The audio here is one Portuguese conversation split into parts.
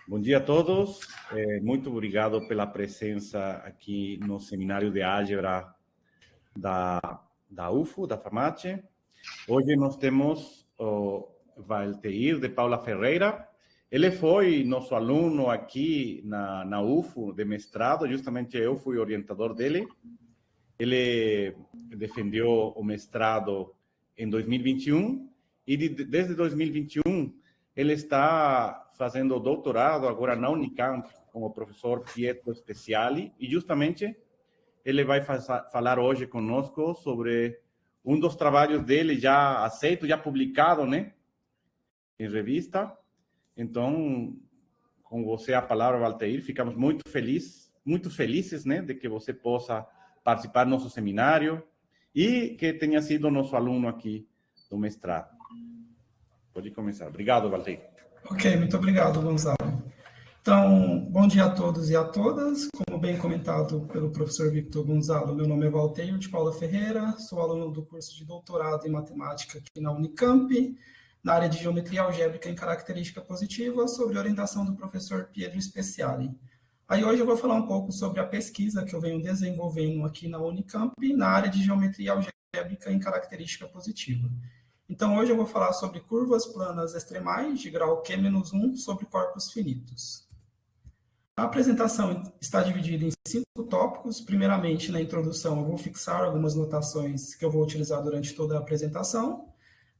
Bom dia a todos. Muito obrigado pela presença aqui no seminário de álgebra da UFO, da FAMACHE. Hoje nós temos o Valteir de Paula Ferreira. Ele foi nosso aluno aqui na UFO de mestrado, justamente eu fui orientador dele. Ele defendeu o mestrado em 2021 e desde 2021 ele está fazendo o doutorado agora na Unicamp com o professor Pietro Speciali e justamente ele vai falar hoje conosco sobre um dos trabalhos dele já aceito, já publicado, né, em revista. Então, com você a palavra, Valteir, ficamos muito felizes, né, de que você possa participar do nosso seminário e que tenha sido nosso aluno aqui do mestrado. Pode começar. Obrigado, Valteir. Ok, muito obrigado, Gonzalo. Então, bom dia a todos e a todas. Como bem comentado pelo professor Victor Gonzalo, meu nome é Valteir de Paula Ferreira, sou aluno do curso de doutorado em matemática aqui na Unicamp, na área de geometria algébrica em característica positiva, sob orientação do professor Pietro Speciali. Aí hoje eu vou falar um pouco sobre a pesquisa que eu venho desenvolvendo aqui na Unicamp, na área de geometria algébrica em característica positiva. Então, hoje eu vou falar sobre curvas planas extremais de grau Q-1 sobre corpos finitos. A apresentação está dividida em 5 tópicos. Primeiramente, na introdução, eu vou fixar algumas notações que eu vou utilizar durante toda a apresentação.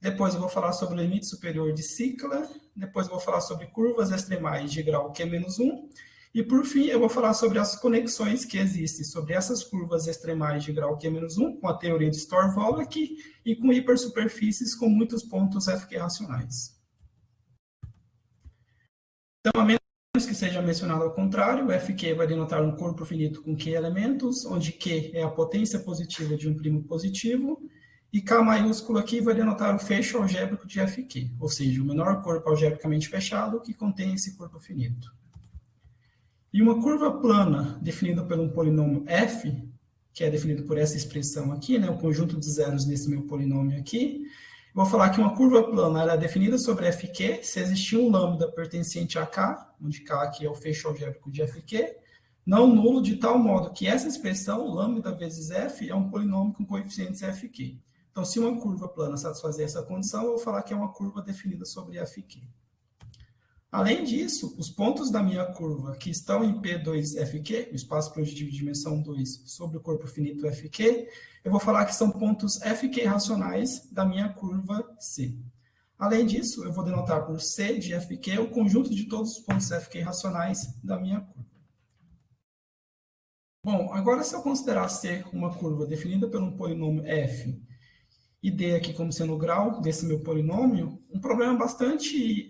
Depois, eu vou falar sobre o limite superior de Cicla. Depois, eu vou falar sobre curvas extremais de grau Q-1. E, por fim, eu vou falar sobre as conexões que existem sobre essas curvas extremais de grau Q-1 com a teoria de Storr-Vollek e com hipersuperfícies com muitos pontos FQ racionais. Então, a menos que seja mencionado ao contrário, o FQ vai denotar um corpo finito com Q elementos, onde Q é a potência positiva de um primo positivo, e K maiúsculo aqui vai denotar o fecho algébrico de FQ, ou seja, o menor corpo algebricamente fechado que contém esse corpo finito. E uma curva plana definida por um polinômio f, que é definido por essa expressão aqui, né, o conjunto de zeros nesse meu polinômio aqui, eu vou falar que uma curva plana ela é definida sobre fq se existir um lambda pertencente a k, onde k aqui é o fecho algébrico de fq, não nulo de tal modo que essa expressão, lambda vezes f, é um polinômio com coeficientes fq. Então, se uma curva plana satisfazer essa condição, eu vou falar que é uma curva definida sobre fq. Além disso, os pontos da minha curva que estão em P2FQ, o espaço projetivo de dimensão 2, sobre o corpo finito FQ, eu vou falar que são pontos FQ racionais da minha curva C. Além disso, eu vou denotar por C de FQ o conjunto de todos os pontos FQ racionais da minha curva. Bom, agora se eu considerar C uma curva definida por um polinômio F, e D aqui como sendo o grau desse meu polinômio, um problema bastante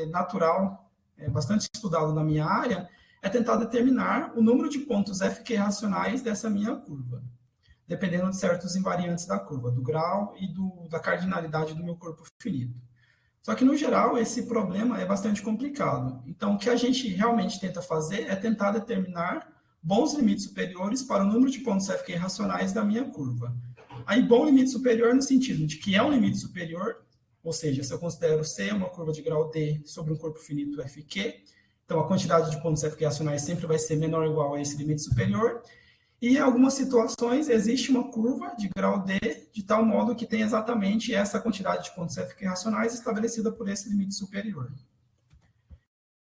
natural, bastante estudado na minha área, é tentar determinar o número de pontos FQ racionais dessa minha curva, dependendo de certos invariantes da curva, do grau e da cardinalidade do meu corpo finito. Só que, no geral, esse problema é bastante complicado. Então, o que a gente realmente tenta fazer é tentar determinar bons limites superiores para o número de pontos FQ racionais da minha curva. Aí, bom limite superior no sentido de que é um limite superior, ou seja, se eu considero C uma curva de grau D sobre um corpo finito FQ, então a quantidade de pontos FQ racionais sempre vai ser menor ou igual a esse limite superior, e em algumas situações existe uma curva de grau D de tal modo que tem exatamente essa quantidade de pontos FQ racionais estabelecida por esse limite superior.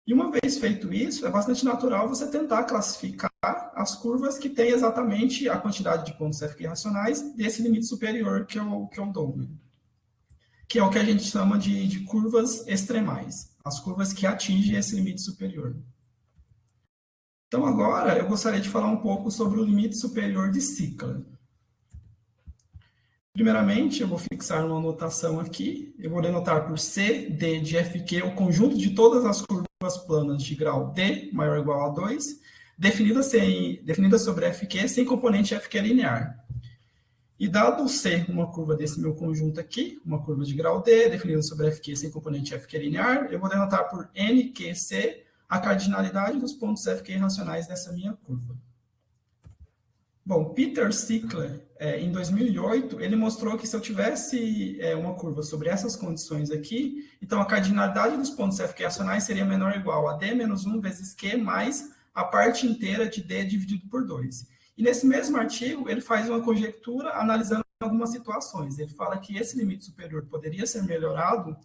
E uma vez feito isso, é bastante natural você tentar classificar as curvas que têm exatamente a quantidade de pontos FQ racionais desse limite superior que eu dou, né? Que é o que a gente chama de curvas extremais, as curvas que atingem esse limite superior. Então, agora, eu gostaria de falar um pouco sobre o limite superior de Cicla. Primeiramente, eu vou fixar uma notação aqui. Eu vou denotar por C, D de FQ o conjunto de todas as curvas planas de grau D maior ou igual a 2, definida sobre FQ sem componente FQ linear. E dado C uma curva desse meu conjunto aqui, uma curva de grau D, definida sobre FQ sem componente FQ linear, eu vou denotar por NQC a cardinalidade dos pontos FQ racionais dessa minha curva. Bom, Peter Sickler, em 2008, ele mostrou que se eu tivesse uma curva sobre essas condições aqui, então a cardinalidade dos pontos F-racionais seria menor ou igual a D menos 1 vezes Q mais a parte inteira de D dividido por 2. E nesse mesmo artigo, ele faz uma conjectura analisando algumas situações. Ele fala que esse limite superior poderia ser melhorado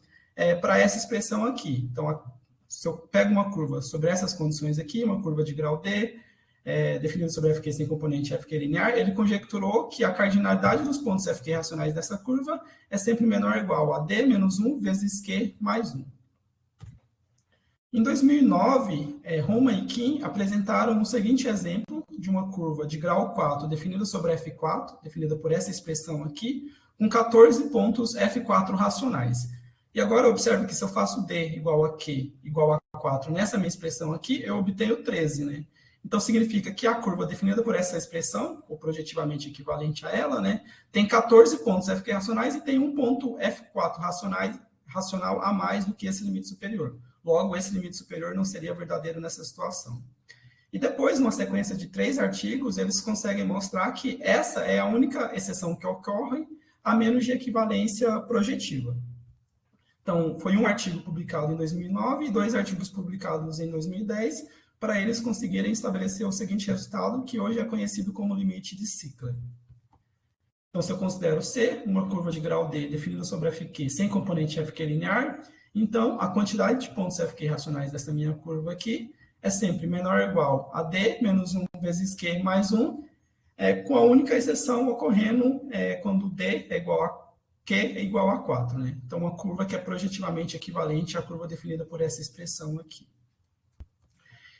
para essa expressão aqui. Então, se eu pego uma curva sobre essas condições aqui, uma curva de grau D, definido sobre FQ sem componente FQ linear, ele conjecturou que a cardinalidade dos pontos FQ racionais dessa curva é sempre menor ou igual a D menos 1 vezes Q mais 1. Em 2009, Roman e Kim apresentaram o seguinte exemplo de uma curva de grau 4 definida sobre F4, definida por essa expressão aqui, com 14 pontos F4 racionais. E agora observe que se eu faço D igual a Q igual a 4 nessa minha expressão aqui, eu obtenho 13, né? Então, significa que a curva definida por essa expressão, ou projetivamente equivalente a ela, né, tem 14 pontos FQ racionais e tem um ponto F4 racional a mais do que esse limite superior. Logo, esse limite superior não seria verdadeiro nessa situação. E depois, numa sequência de 3 artigos, eles conseguem mostrar que essa é a única exceção que ocorre a menos de equivalência projetiva. Então, foi um artigo publicado em 2009 e 2 artigos publicados em 2010, para eles conseguirem estabelecer o seguinte resultado, que hoje é conhecido como limite de Sickler. Então, se eu considero C uma curva de grau D definida sobre FQ sem componente FQ linear, então a quantidade de pontos FQ racionais dessa minha curva aqui é sempre menor ou igual a D menos 1 vezes Q mais 1, com a única exceção ocorrendo quando D é igual a Q é igual a 4. Né? Então, uma curva que é projetivamente equivalente à curva definida por essa expressão aqui.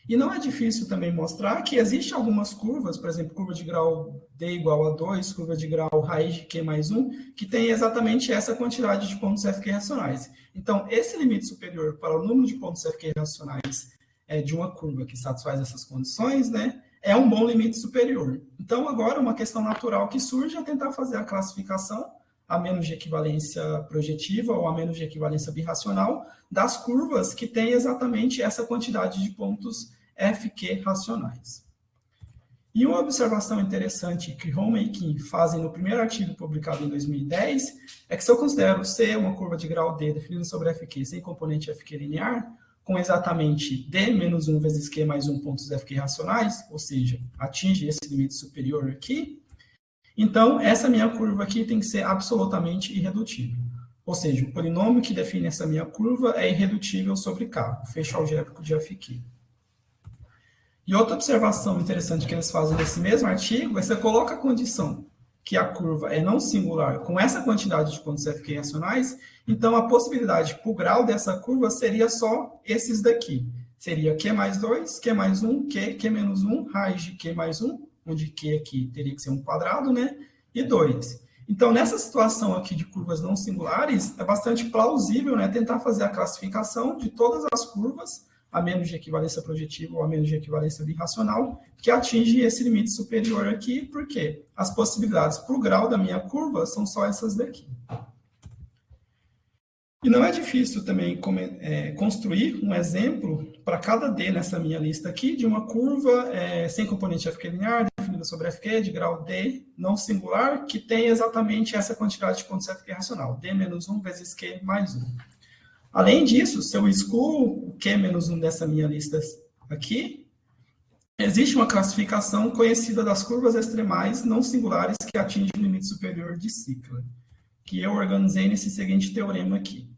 E não é difícil também mostrar que existem algumas curvas, por exemplo, curva de grau D igual a 2, curva de grau raiz de Q mais 1, que tem exatamente essa quantidade de pontos FQ racionais. Então, esse limite superior para o número de pontos FQ racionais de uma curva que satisfaz essas condições, né, é um bom limite superior. Então, agora, uma questão natural que surge é tentar fazer a classificação a menos de equivalência projetiva ou a menos de equivalência birracional das curvas que têm exatamente essa quantidade de pontos FQ racionais. E uma observação interessante que Roman e Kim fazem no primeiro artigo publicado em 2010 é que se eu considero C uma curva de grau D definida sobre FQ sem componente FQ linear, com exatamente D menos 1 vezes Q mais 1 pontos FQ racionais, ou seja, atinge esse limite superior aqui, então, essa minha curva aqui tem que ser absolutamente irredutível. Ou seja, o polinômio que define essa minha curva é irredutível sobre K, o fecho algébrico de FQ. E outra observação interessante que eles fazem nesse mesmo artigo é que você coloca a condição que a curva é não singular com essa quantidade de pontos FQ racionais, então a possibilidade para o grau dessa curva seria só esses daqui. Seria Q mais 2, Q mais 1, Q menos 1, raiz de Q mais 1, onde Q aqui teria que ser um quadrado, né? E 2. Então, nessa situação aqui de curvas não singulares, é bastante plausível, né, tentar fazer a classificação de todas as curvas, a menos de equivalência projetiva ou a menos de equivalência birracional, que atinge esse limite superior aqui, porque as possibilidades para o grau da minha curva são só essas daqui. E não é difícil também construir um exemplo para cada D nessa minha lista aqui, de uma curva sem componente FQ linear, definida sobre FQ, de grau D não singular, que tem exatamente essa quantidade de pontos FQ racional, D menos 1 vezes Q mais 1. Além disso, se eu excluo o Q menos 1 dessa minha lista aqui, existe uma classificação conhecida das curvas extremais não singulares que atingem o limite superior de Sickler, que eu organizei nesse seguinte teorema aqui.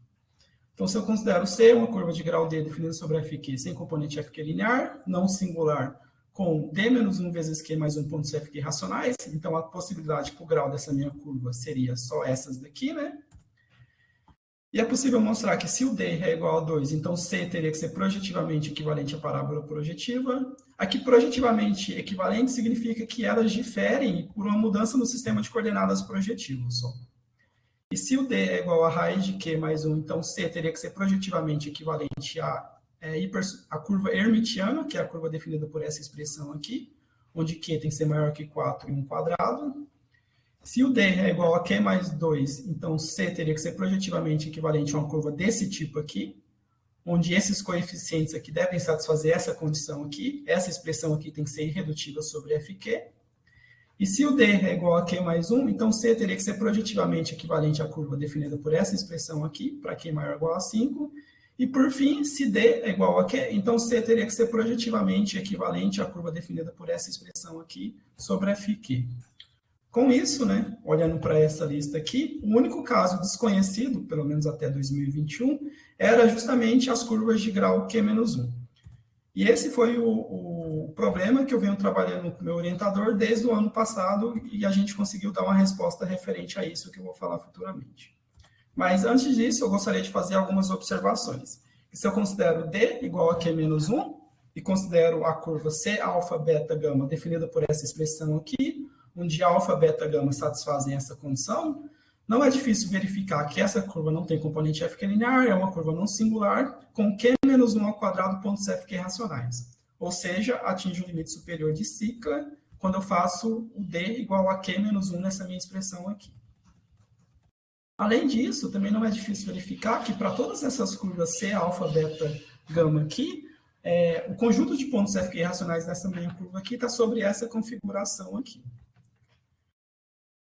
Então, se eu considero C uma curva de grau D definida sobre FQ sem componente FQ linear, não singular, com D menos 1 vezes Q mais 1 pontos FQ racionais, então a possibilidade para o grau dessa minha curva seria só essas daqui, né? E é possível mostrar que se o D é igual a 2, então C teria que ser projetivamente equivalente à parábola projetiva. Aqui, projetivamente equivalente significa que elas diferem por uma mudança no sistema de coordenadas projetivo só. E se o D é igual a raiz de Q mais 1, então C teria que ser projetivamente equivalente à curva hermitiana, que é a curva definida por essa expressão aqui, onde Q tem que ser maior que 4 e 1 quadrado. Se o D é igual a Q mais 2, então C teria que ser projetivamente equivalente a uma curva desse tipo aqui, onde esses coeficientes aqui devem satisfazer essa condição aqui. Essa expressão aqui tem que ser irredutível sobre FQ. E se o D é igual a Q mais 1, então C teria que ser projetivamente equivalente à curva definida por essa expressão aqui, para Q maior ou igual a 5. E, por fim, se D é igual a Q, então C teria que ser projetivamente equivalente à curva definida por essa expressão aqui sobre Fq. Com isso, né, olhando para essa lista aqui, o único caso desconhecido, pelo menos até 2021, era justamente as curvas de grau Q-1. E esse foi o problema que eu venho trabalhando com o meu orientador desde o ano passado e a gente conseguiu dar uma resposta referente a isso que eu vou falar futuramente. Mas antes disso, eu gostaria de fazer algumas observações. Se eu considero D igual a Q-1 e considero a curva C, alfa, beta, gama, definida por essa expressão aqui, onde alfa, beta, gama satisfazem essa condição, não é difícil verificar que essa curva não tem componente f linear, é uma curva não singular, com Q-1 ao quadrado pontos fq racionais. Ou seja, atinge o limite superior de cicla quando eu faço o D igual a Q-1 nessa minha expressão aqui. Além disso, também não é difícil verificar que para todas essas curvas C, alfa, beta, gama aqui, o conjunto de pontos fq racionais dessa minha curva aqui está sobre essa configuração aqui.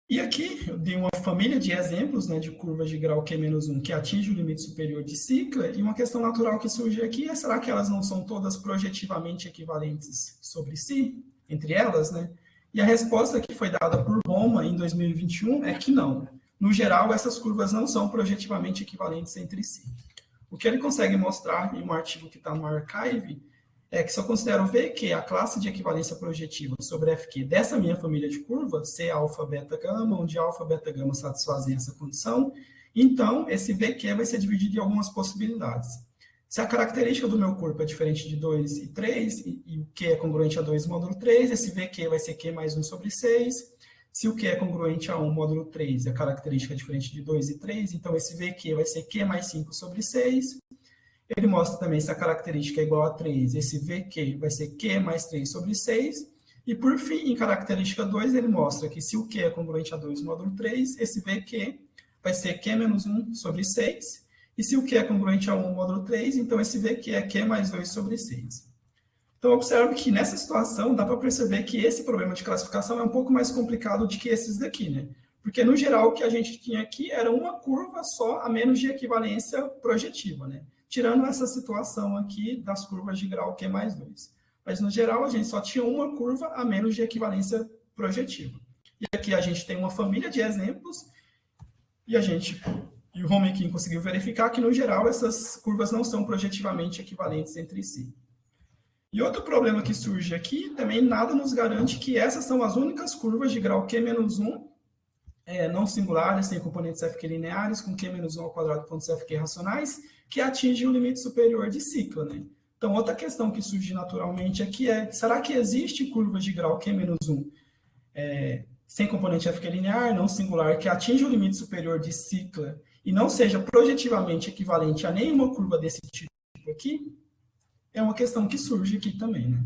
E aqui eu dei uma família de exemplos, né, de curvas de grau Q-1 que atinge o limite superior de cicla, e uma questão natural que surge aqui é, será que elas não são todas projetivamente equivalentes sobre si, entre elas, né? E a resposta que foi dada por Roma em 2021 é que não. No geral, essas curvas não são projetivamente equivalentes entre si. O que ele consegue mostrar em um artigo que está no Archive é que se eu considero VQ a classe de equivalência projetiva sobre FQ dessa minha família de curvas, C, alfa, beta, gama, onde alfa, beta, gama satisfazem essa condição, então esse VQ vai ser dividido em algumas possibilidades. Se a característica do meu corpo é diferente de 2 e 3, e o Q é congruente a 2 módulo 3, esse VQ vai ser Q mais 1 sobre 6. Se o Q é congruente a 1 módulo 3 e a característica é diferente de 2 e 3, então esse VQ vai ser Q mais 5 sobre 6. Ele mostra também se a característica é igual a 3, esse VQ vai ser Q mais 3 sobre 6. E, por fim, em característica 2, ele mostra que se o Q é congruente a 2 módulo 3, esse VQ vai ser Q menos 1 sobre 6. E se o Q é congruente a 1 módulo 3, então esse VQ é Q mais 2 sobre 6. Então, observe que nessa situação dá para perceber que esse problema de classificação é um pouco mais complicado do que esses daqui, né? Porque, no geral, o que a gente tinha aqui era uma curva só a menos de equivalência projetiva, né? Tirando essa situação aqui das curvas de grau Q mais 2. Mas, no geral, a gente só tinha uma curva a menos de equivalência projetiva. E aqui a gente tem uma família de exemplos e o Homenkin conseguiu verificar que, no geral, essas curvas não são projetivamente equivalentes entre si. E outro problema que surge aqui, também nada nos garante que essas são as únicas curvas de grau Q-1 não singulares, sem componentes FQ lineares, com Q-1 ao quadrado pontos FQ racionais, que atingem o limite superior de cicla, né? Então, outra questão que surge naturalmente aqui é, será que existe curvas de grau Q-1 sem componente FQ linear, não singular, que atinge o limite superior de cicla e não seja projetivamente equivalente a nenhuma curva desse tipo aqui? É uma questão que surge aqui também, né?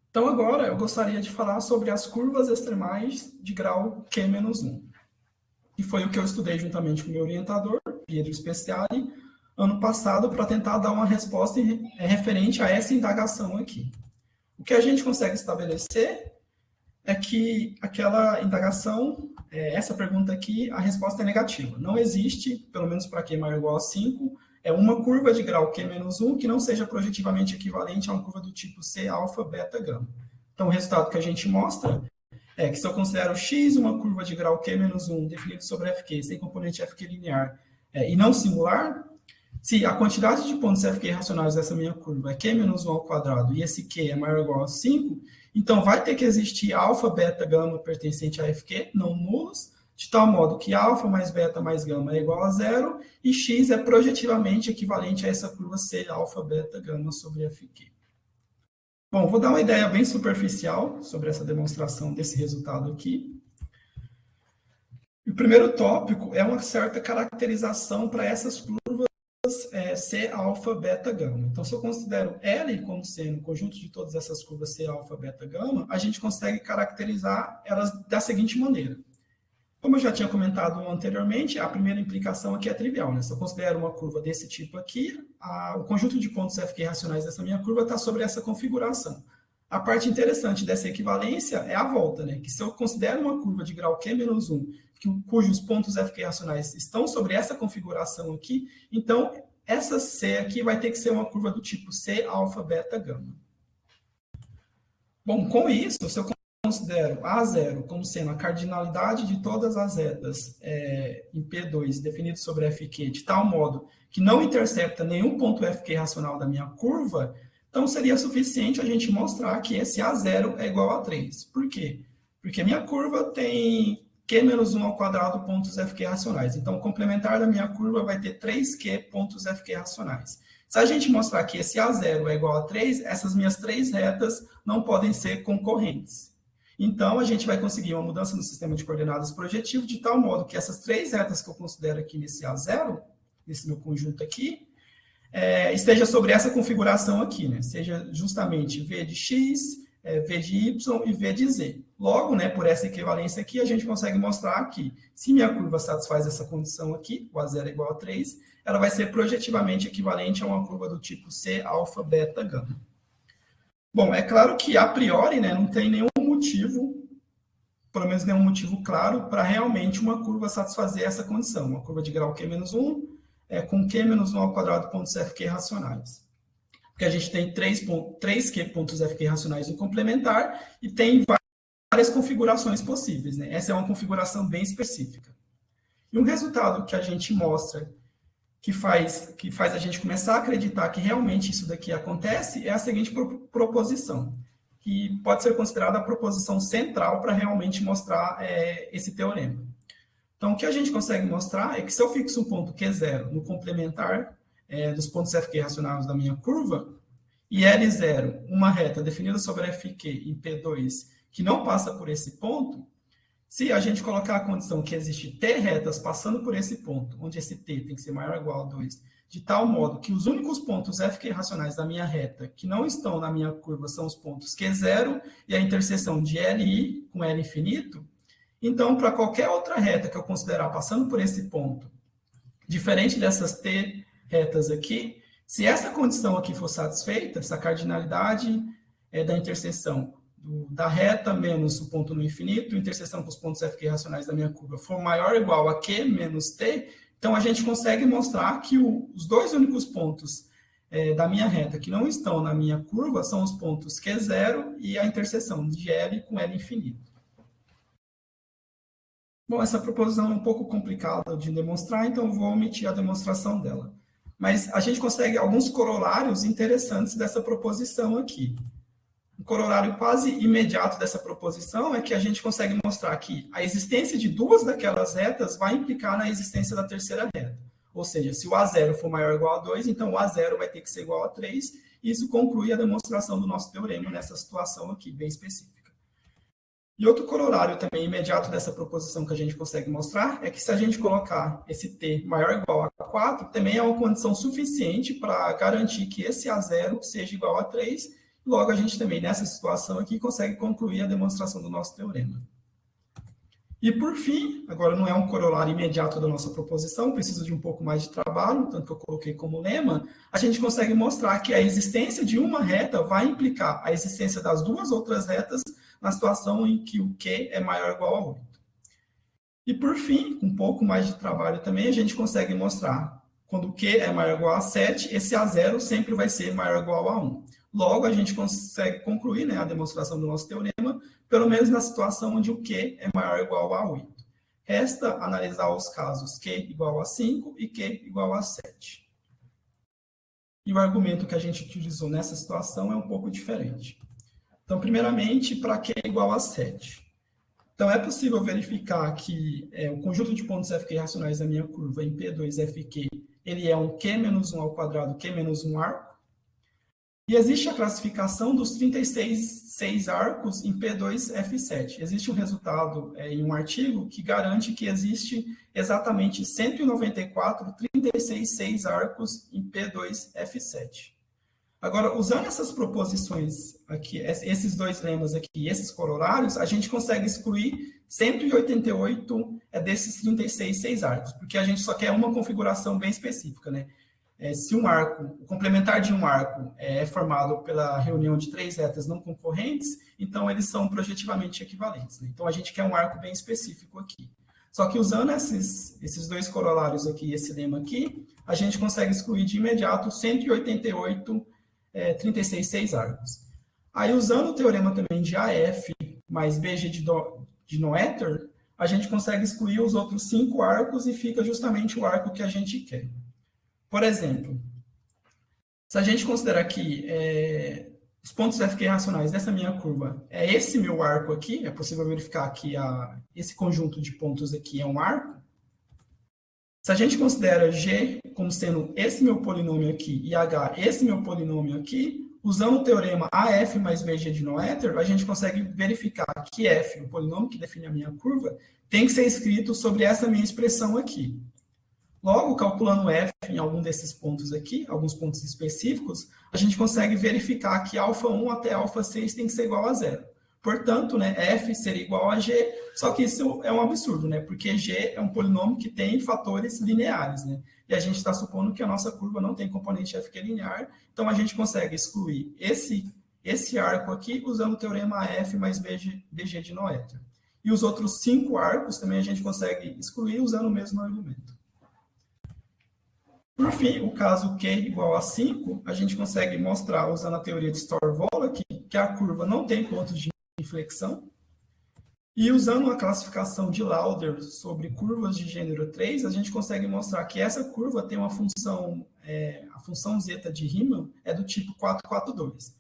Então, agora, eu gostaria de falar sobre as curvas extremais de grau Q-1. E foi o que eu estudei juntamente com o meu orientador, Pietro Speciali, ano passado, para tentar dar uma resposta referente a essa indagação aqui. O que a gente consegue estabelecer é que aquela indagação, essa pergunta aqui, a resposta é negativa. Não existe, pelo menos para Q maior ou igual a 5, uma curva de grau Q-1 que não seja projetivamente equivalente a uma curva do tipo C, alfa, beta, gama. Então, o resultado que a gente mostra é que se eu considero X uma curva de grau Q-1 definida sobre FQ, sem componente FQ linear e não singular, se a quantidade de pontos FQ racionais dessa minha curva é Q-1 ao quadrado e esse Q é maior ou igual a 5, então vai ter que existir alfa, beta, gama pertencente a FQ, não nulos, de tal modo que alfa mais beta mais gama é igual a 0, e x é projetivamente equivalente a essa curva C, alfa, beta, gama sobre FQ. Bom, vou dar uma ideia bem superficial sobre essa demonstração desse resultado aqui. O primeiro tópico é uma certa caracterização para essas curvas C, alfa, beta, gama. Então, se eu considero L como sendo o conjunto de todas essas curvas C, alfa, beta, gama, a gente consegue caracterizar elas da seguinte maneira. Como eu já tinha comentado anteriormente, a primeira implicação aqui é trivial, né? Se eu considero uma curva desse tipo aqui, o conjunto de pontos FQ racionais dessa minha curva está sobre essa configuração. A parte interessante dessa equivalência é a volta, né? Que se eu considero uma curva de grau Q-1, cujos pontos FQ racionais estão sobre essa configuração aqui, então essa C aqui vai ter que ser uma curva do tipo C, alfa, beta, gama. Bom, com isso, se eu considero A0 como sendo a cardinalidade de todas as retas em P2 definido sobre FQ, de tal modo que não intercepta nenhum ponto FQ racional da minha curva, então seria suficiente a gente mostrar que esse A0 é igual a 3. Por quê? Porque a minha curva tem Q-1 ao quadrado pontos FQ racionais. Então, o complementar da minha curva vai ter 3Q pontos FQ racionais. Se a gente mostrar que esse A0 é igual a 3, essas minhas três retas não podem ser concorrentes. Então, a gente vai conseguir uma mudança no sistema de coordenadas projetivo de tal modo que essas três retas que eu considero aqui nesse A0, nesse meu conjunto aqui, esteja sobre essa configuração aqui, né? Seja justamente V de X, V de Y e V de Z. Logo, né, por essa equivalência aqui, a gente consegue mostrar que se minha curva satisfaz essa condição aqui, o A0 é igual a 3, ela vai ser projetivamente equivalente a uma curva do tipo C, alfa, beta, gama. Bom, é claro que a priori, né, não tem nenhum motivo, pelo menos nenhum motivo claro, para realmente uma curva satisfazer essa condição. Uma curva de grau Q-1 com Q-1 ao quadrado pontos FQ racionais. Porque a gente tem 3Q pontos FQ racionais no complementar e tem várias configurações possíveis, né? Essa é uma configuração bem específica. E um resultado que a gente mostra que faz a gente começar a acreditar que realmente isso daqui acontece é a seguinte proposição, que pode ser considerada a proposição central para realmente mostrar esse teorema. Então, o que a gente consegue mostrar é que se eu fixo um ponto Q0 no complementar dos pontos FQ racionais da minha curva, e L0, uma reta definida sobre FQ em P2, que não passa por esse ponto, se a gente colocar a condição que existe T retas passando por esse ponto, onde esse T tem que ser maior ou igual a 2, de tal modo que os únicos pontos FQ racionais da minha reta que não estão na minha curva são os pontos Q0 e a interseção de LI com L infinito, então, para qualquer outra reta que eu considerar passando por esse ponto, diferente dessas T retas aqui, se essa condição aqui for satisfeita, essa cardinalidade da interseção da reta menos o ponto no infinito, interseção com os pontos FQ racionais da minha curva, for maior ou igual a Q menos T, então a gente consegue mostrar que os dois únicos pontos da minha reta que não estão na minha curva são os pontos Q0 e a interseção de L com L infinito. Bom, essa proposição é um pouco complicada de demonstrar, então vou omitir a demonstração dela. Mas a gente consegue alguns corolários interessantes dessa proposição aqui. Um corolário quase imediato dessa proposição é que a gente consegue mostrar que a existência de duas daquelas retas vai implicar na existência da terceira reta. Ou seja, se o A0 for maior ou igual a 2, então o A0 vai ter que ser igual a 3, e isso conclui a demonstração do nosso teorema nessa situação aqui, bem específica. E outro corolário também imediato dessa proposição que a gente consegue mostrar é que se a gente colocar esse T maior ou igual a 4, também é uma condição suficiente para garantir que esse A0 seja igual a 3, logo a gente também, nessa situação aqui, consegue concluir a demonstração do nosso teorema. E por fim, agora não é um corolário imediato da nossa proposição, precisa de um pouco mais de trabalho, tanto que eu coloquei como lema, a gente consegue mostrar que a existência de uma reta vai implicar a existência das duas outras retas na situação em que o Q é maior ou igual a 8. E por fim, com um pouco mais de trabalho também, a gente consegue mostrar, quando o Q é maior ou igual a 7, esse A0 sempre vai ser maior ou igual a 1. Logo, a gente consegue concluir, né, a demonstração do nosso teorema, pelo menos na situação onde o Q é maior ou igual a 8. Resta analisar os casos Q igual a 5 e Q igual a 7. E o argumento que a gente utilizou nessa situação é um pouco diferente. Então, primeiramente, para Q igual a 7. Então, é possível verificar que o conjunto de pontos FQ racionais da minha curva em P2FQ, ele é um Q-1 ao quadrado, Q-1 arco. E existe a classificação dos 36 arcos em P2F7. Existe um resultado em um artigo que garante que existe exatamente 194 36 arcos em P2F7. Agora, usando essas proposições aqui, esses dois lemas aqui, esses corolários, a gente consegue excluir 188 desses 36 arcos, porque a gente só quer uma configuração bem específica, né? se um arco, o complementar de um arco é formado pela reunião de 3 retas não concorrentes, então eles são projetivamente equivalentes, né? Então a gente quer um arco bem específico aqui. Só que usando esses dois corolários aqui, esse lema aqui, a gente consegue excluir de imediato 188 36,6 arcos. Aí, usando o teorema também de AF mais BG de Noether, a gente consegue excluir os outros 5 arcos e fica justamente o arco que a gente quer. Por exemplo, se a gente considerar que os pontos FQ racionais dessa minha curva é esse meu arco aqui, é possível verificar que esse conjunto de pontos aqui é um arco. Se a gente considera G como sendo esse meu polinômio aqui e H esse meu polinômio aqui, usando o teorema AF mais BG de Noether, a gente consegue verificar que F, o polinômio que define a minha curva, tem que ser escrito sobre essa minha expressão aqui. Logo, calculando F em algum desses pontos aqui, alguns pontos específicos, a gente consegue verificar que α1 até α6 tem que ser igual a 0. Portanto, né, F seria igual a G, só que isso é um absurdo, né, porque G é um polinômio que tem fatores lineares, né, e a gente está supondo que a nossa curva não tem componente F que é linear, então a gente consegue excluir esse arco aqui usando o teorema F mais BG de Noether. E os outros 5 arcos também a gente consegue excluir usando o mesmo argumento. Por fim, o caso Q igual a 5, a gente consegue mostrar, usando a teoria de Storr-Vollek, que a curva não tem pontos de inflexão. E usando a classificação de Lauder sobre curvas de gênero 3, a gente consegue mostrar que essa curva tem uma função, a função zeta de Riemann é do tipo 442.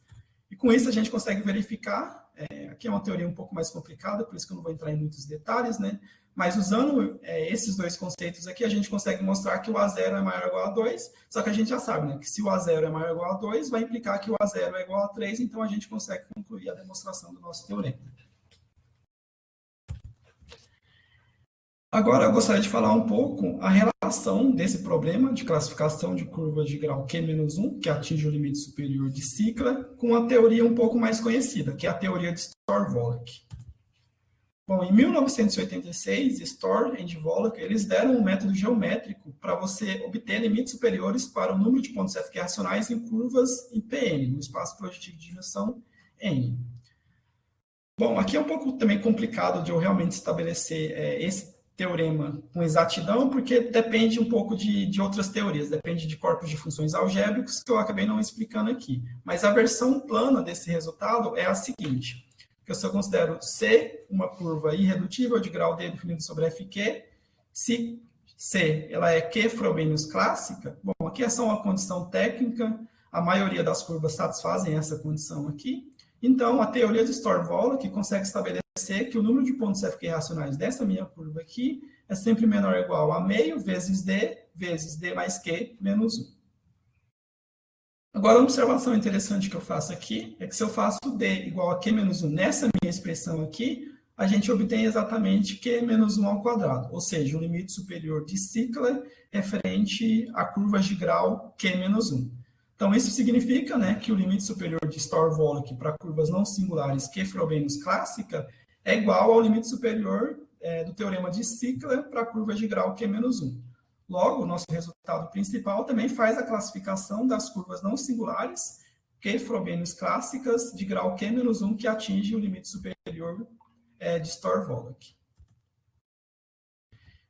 E com isso a gente consegue verificar, aqui é uma teoria um pouco mais complicada, por isso que eu não vou entrar em muitos detalhes, né? Mas usando esses dois conceitos aqui, a gente consegue mostrar que o A0 é maior ou igual a 2, só que a gente já sabe, né, que se o A0 é maior ou igual a 2, vai implicar que o A0 é igual a 3, então a gente consegue concluir a demonstração do nosso teorema. Agora, eu gostaria de falar um pouco a relação desse problema de classificação de curvas de grau Q-1, que atinge o limite superior de Cicla, com a teoria um pouco mais conhecida, que é a teoria de Storr-Vollek. Bom, em 1986, Storr e Vollek, eles deram um método geométrico para você obter limites superiores para o número de pontos FQ racionais em curvas em Pn, no espaço projetivo de dimensão n. Bom, aqui é um pouco também complicado de eu realmente estabelecer esse teorema com exatidão, porque depende um pouco de outras teorias, depende de corpos de funções algébricos, que eu acabei não explicando aqui. Mas a versão plana desse resultado é a seguinte: que se eu considero C uma curva irredutível de grau D definido sobre Fq, se C ela é Q-Frobenius clássica, bom, aqui é só uma condição técnica, a maioria das curvas satisfazem essa condição aqui. Então, a teoria de Storr-Vollek consegue estabelecer que o número de pontos FQ racionais dessa minha curva aqui é sempre menor ou igual a meio vezes D mais Q menos 1. Agora, uma observação interessante que eu faço aqui é que se eu faço D igual a Q menos 1 nessa minha expressão aqui, a gente obtém exatamente Q menos 1 ao quadrado, ou seja, o limite superior de Cicla referente a curvas de grau Q menos 1. Então, isso significa, né, que o limite superior de Storr-Vollek para curvas não singulares Q-Frobenius clássica é igual ao limite superior do teorema de Cicla para curvas de grau Q menos 1. Logo, o nosso resultado principal também faz a classificação das curvas não singulares Q-Frobenius clássicas de grau Q menos 1 que atinge o limite superior de Storr-Vollek.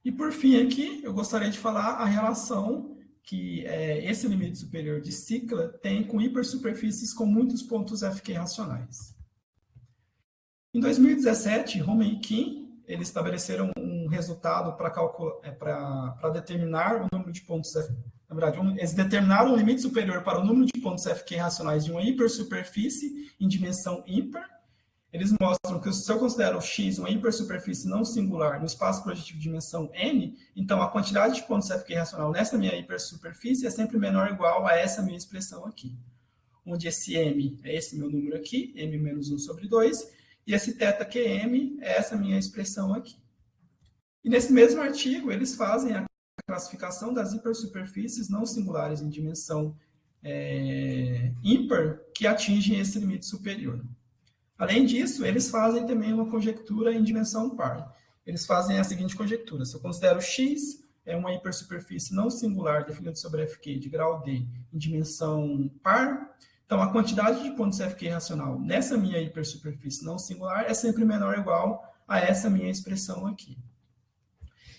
E, por fim, aqui, eu gostaria de falar a relação que esse limite superior de Cicla tem com hipersuperfícies com muitos pontos FQ racionais. Em 2017, Roman e Kim, eles estabeleceram um resultado para determinar o número de pontos, na verdade, eles determinaram um limite superior para o número de pontos FQ racionais de uma hipersuperfície em dimensão ímpar. Eles mostram que se eu considero X uma hipersuperfície não singular no espaço projetivo de dimensão n, então a quantidade de pontos FQ racional nessa minha hipersuperfície é sempre menor ou igual a essa minha expressão aqui. Onde esse m é esse meu número aqui, m menos 1 sobre 2, e esse θQm é essa minha expressão aqui. E nesse mesmo artigo, eles fazem a classificação das hipersuperfícies não singulares em dimensão ímpar que atingem esse limite superior. Além disso, eles fazem também uma conjectura em dimensão par. Eles fazem a seguinte conjectura: se eu considero X é uma hipersuperfície não singular definida sobre FQ de grau D em dimensão par, então a quantidade de pontos FQ racional nessa minha hipersuperfície não singular é sempre menor ou igual a essa minha expressão aqui.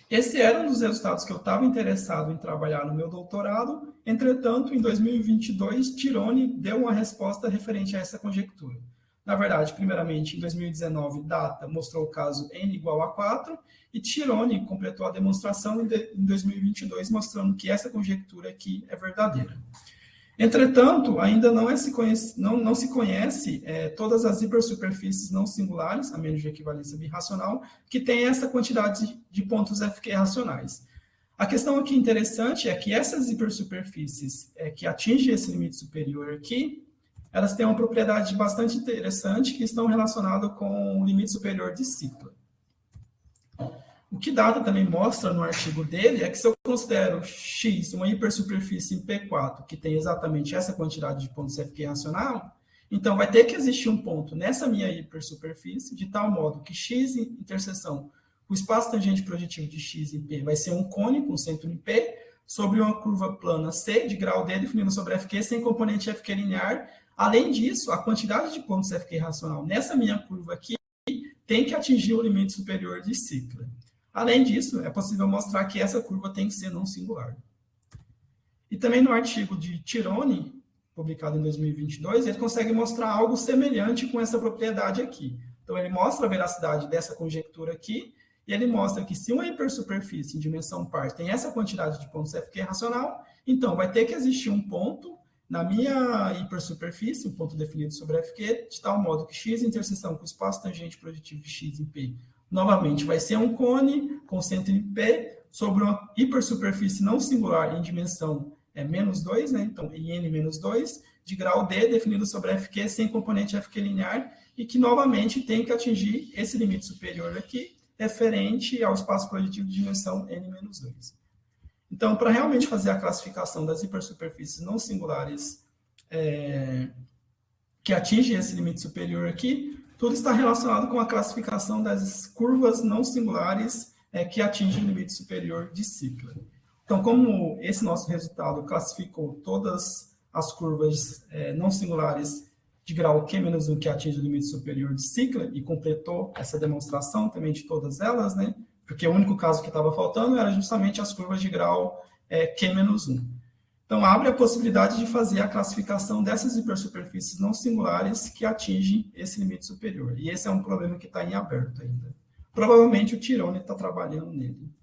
Esse era um dos resultados que eu estava interessado em trabalhar no meu doutorado. Entretanto, em 2022, Tirone deu uma resposta referente a essa conjectura. Na verdade, primeiramente, em 2019, Data mostrou o caso n igual a 4, e Tirone completou a demonstração em 2022, mostrando que essa conjectura aqui é verdadeira. Entretanto, ainda não se conhece todas as hipersuperfícies não singulares, a menos de equivalência birracional, que têm essa quantidade de pontos FQ racionais. A questão aqui interessante é que essas hipersuperfícies que atingem esse limite superior aqui, elas têm uma propriedade bastante interessante que estão relacionadas com o limite superior de Cicla. O que Data também mostra no artigo dele é que se eu considero X uma hipersuperfície em P4 que tem exatamente essa quantidade de pontos FQ racional, então vai ter que existir um ponto nessa minha hipersuperfície, de tal modo que X interseção o espaço tangente projetivo de X em P vai ser um cone com centro em P sobre uma curva plana C de grau D definida sobre FQ sem componente FQ linear. Além disso, a quantidade de pontos FQ racional nessa minha curva aqui tem que atingir o limite superior de Cicla. Além disso, é possível mostrar que essa curva tem que ser não singular. E também no artigo de Tirone, publicado em 2022, ele consegue mostrar algo semelhante com essa propriedade aqui. Então, ele mostra a veracidade dessa conjectura aqui, e ele mostra que se uma hipersuperfície em dimensão par tem essa quantidade de pontos FQ racional, então vai ter que existir um ponto na minha hipersuperfície, um ponto definido sobre FQ, de tal modo que X interseção com o espaço tangente projetivo de X em P novamente vai ser um cone com centro em P sobre uma hipersuperfície não singular em dimensão menos 2, né? Então, em n menos 2, de grau D, definido sobre FQ sem componente FQ linear, e que novamente tem que atingir esse limite superior aqui, referente ao espaço projetivo de dimensão n menos 2. Então, para realmente fazer a classificação das hipersuperfícies não singulares que atingem esse limite superior aqui, tudo está relacionado com a classificação das curvas não singulares que atingem o limite superior de Cicla. Então, como esse nosso resultado classificou todas as curvas não singulares de grau Q-1 que atingem o limite superior de Cicla e completou essa demonstração também de todas elas, né? Porque o único caso que estava faltando era justamente as curvas de grau Q-1. Então, abre a possibilidade de fazer a classificação dessas hipersuperfícies não singulares que atingem esse limite superior. E esse é um problema que está em aberto ainda. Provavelmente o Tirone está trabalhando nele.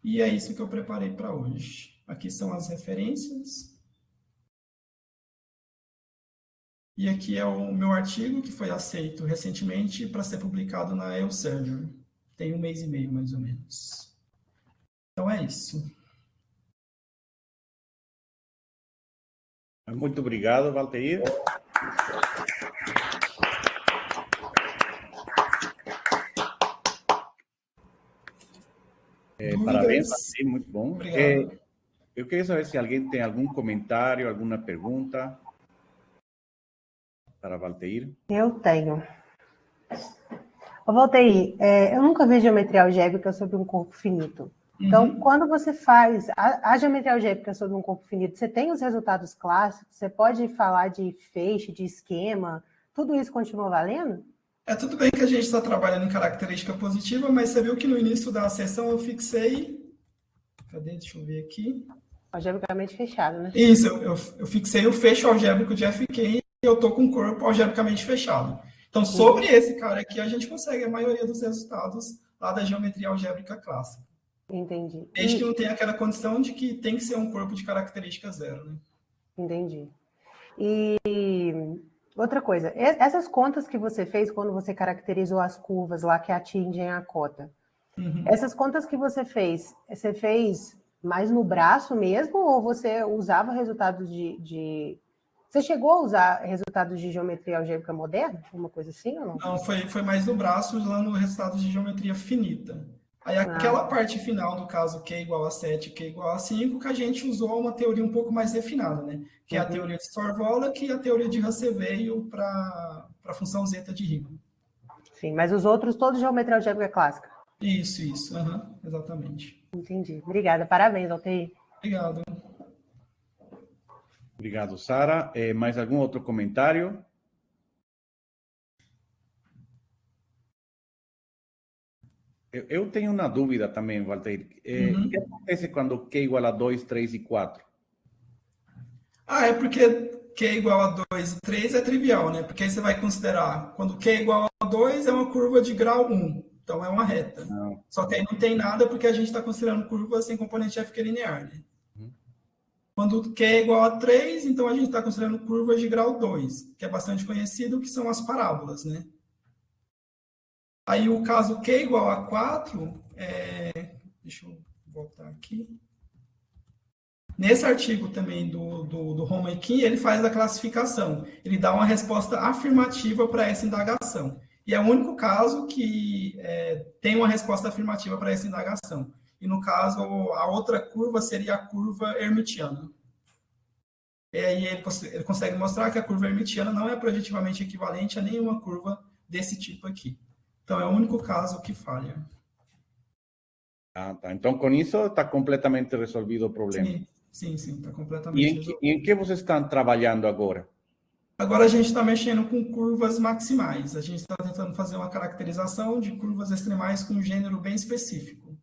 E é isso que eu preparei para hoje. Aqui são as referências. E aqui é o meu artigo que foi aceito recentemente para ser publicado na Elsevier. Tem 1 mês e meio, mais ou menos. Então é isso. Muito obrigado, Valteir. Parabéns, Valteir, muito bom. Obrigado. Eu queria saber se alguém tem algum comentário, alguma pergunta para Valteir. Eu tenho. Valteir, eu nunca vi geometria algébrica sobre um corpo finito. Então, quando você faz a geometria algébrica sobre um corpo finito, você tem os resultados clássicos, você pode falar de feixe, de esquema, tudo isso continua valendo? Tudo bem que a gente está trabalhando em característica positiva, mas você viu que no início da sessão eu fixei... Cadê? Deixa eu ver aqui. Algebricamente fechado, né? Isso, eu fixei o fecho algébrico de FQ e eu estou com o corpo algebricamente fechado. Então, sobre esse cara aqui, a gente consegue a maioria dos resultados lá da geometria algébrica clássica. Entendi. Desde que não tenha aquela condição de que tem que ser um corpo de característica zero, né? Entendi. E outra coisa, essas contas que você fez quando você caracterizou as curvas lá que atingem a cota, essas contas que você fez mais no braço mesmo ou você usava resultados Você chegou a usar resultados de geometria algébrica moderna? Uma coisa assim ou não? Não, foi mais no braço, usando resultados de geometria finita. Aí aquela parte final do caso Q igual a 7, Q igual a 5, que a gente usou uma teoria um pouco mais refinada, né? Que é a teoria de Sorvola, e a teoria de Russell veio para a função zeta de Riemann. Sim, mas os outros todos geometria algébrica clássica? Isso, exatamente. Entendi. Obrigada, parabéns, Altair. Obrigado. Obrigado, Sara. Mais algum outro comentário? Eu tenho uma dúvida também, Walter. O que acontece quando Q igual a 2, 3 e 4? É porque Q igual a 2 e 3 é trivial, né? Porque aí você vai considerar, quando Q igual a 2 é uma curva de grau 1, então é uma reta. Não. Só que aí não tem nada porque a gente está considerando curvas sem componente F que é linear, né? Quando Q é igual a 3, então a gente está considerando curvas de grau 2, que é bastante conhecido, que são as parábolas, né? Aí o caso Q igual a 4, deixa eu voltar aqui. Nesse artigo também do Roman e Kim, ele faz a classificação. Ele dá uma resposta afirmativa para essa indagação. E é o único caso que tem uma resposta afirmativa para essa indagação. E no caso, a outra curva seria a curva hermitiana. E aí ele consegue mostrar que a curva hermitiana não é projetivamente equivalente a nenhuma curva desse tipo aqui. Então, é o único caso que falha. Tá. Então, com isso, está completamente resolvido o problema. Sim, está completamente resolvido. E em que vocês estão trabalhando agora? Agora a gente está mexendo com curvas maximais. A gente está tentando fazer uma caracterização de curvas extremais com um gênero bem específico.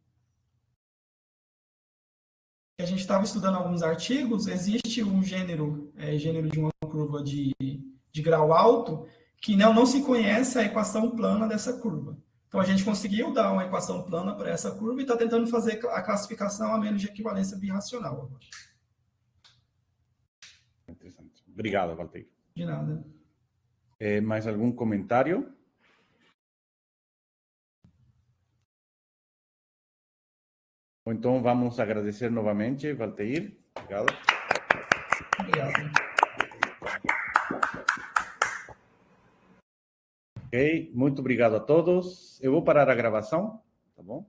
A gente estava estudando alguns artigos, existe um gênero de uma curva de grau alto, que não se conhece a equação plana dessa curva. Então, a gente conseguiu dar uma equação plana para essa curva e está tentando fazer a classificação a menos de equivalência birracional. Interessante. Obrigado, Walter. De nada. Mais algum comentário? Então, vamos agradecer novamente, Walter. Obrigado. Obrigado. Ok, muito obrigado a todos. Eu vou parar a gravação, tá bom?